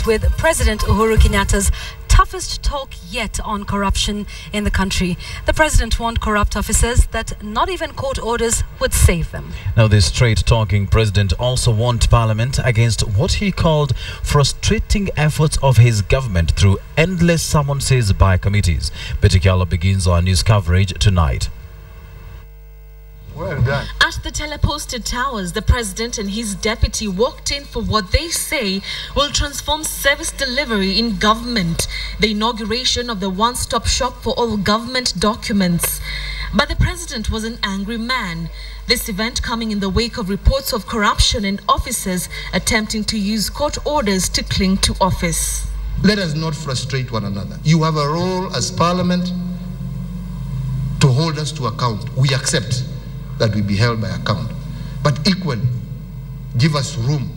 with President Uhuru Kenyatta's toughest talk yet on corruption in the country. The president warned corrupt officers that not even court orders would save them. Now, the straight-talking president also warned Parliament against what he called frustrating efforts of his government through endless summonses by committees. Betikalo begins our news coverage tonight. Well done. At the teleposted towers, the president and his deputy walked in for what they say will transform service delivery in government, the inauguration of the one-stop shop for all government documents. But the president was an angry man. This event coming in the wake of reports of corruption and officers attempting to use court orders to cling to office. Let us not frustrate one another. You have a role as Parliament to hold us to account. We accept that we be held by account, but equally give us room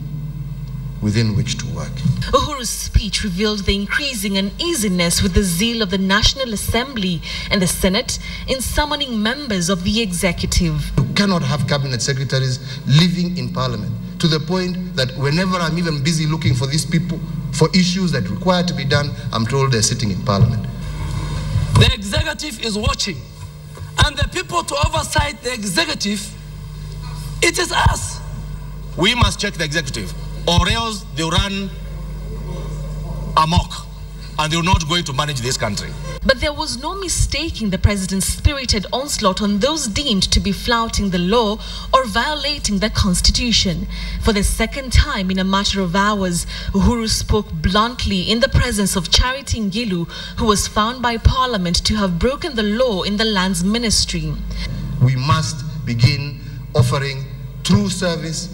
within which to work. Uhuru's speech revealed the increasing uneasiness with the zeal of the National Assembly and the Senate in summoning members of the executive. You cannot have cabinet secretaries living in Parliament to the point that whenever I'm even busy looking for these people for issues that require to be done, I'm told they're sitting in Parliament. The executive is watching, and the people to oversight the executive, it is us. We must check the executive, or else they'll run amok and they're not going to manage this country. But there was no mistaking the president's spirited onslaught on those deemed to be flouting the law or violating the constitution. For the second time in a matter of hours, Uhuru spoke bluntly in the presence of Charity Ngilu, who was found by Parliament to have broken the law in the lands ministry. We must begin offering true service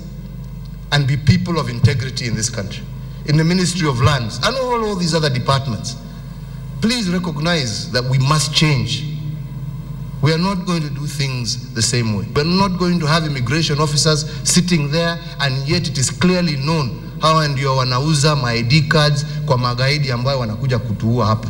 and be people of integrity in this country. In the Ministry of Lands and all these other departments, please recognize that we must change. We are not going to do things the same way. We're not going to have immigration officers sitting there and yet it is clearly known hawa ndio wanauza ID cards kwa magaidi ambayo wanakuja kutuua hapa.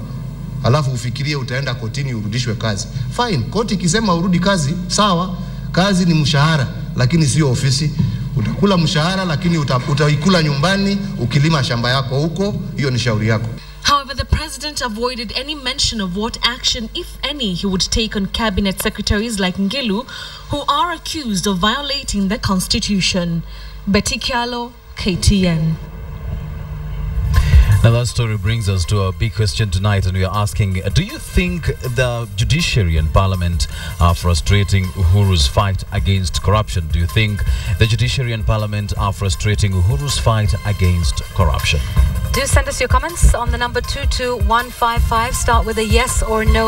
Alafu ufikirie utaenda kotini urudishwe kazi. Fine, koti ikisema urudi kazi, sawa. Kazi ni mshahara, lakini sio ofisi. Utakula mshahara lakini utaikula nyumbani ukilima shamba yako huko, hiyo ni shauri yako. However, the president avoided any mention of what action, if any, he would take on cabinet secretaries like Ngilu, who are accused of violating the constitution. Betikalo, KTN. Now that story brings us to a big question tonight, and we are asking, do you think the judiciary and Parliament are frustrating Uhuru's fight against corruption? Do you think the judiciary and Parliament are frustrating Uhuru's fight against corruption? Do send us your comments on the number 22155. Start with a yes or no.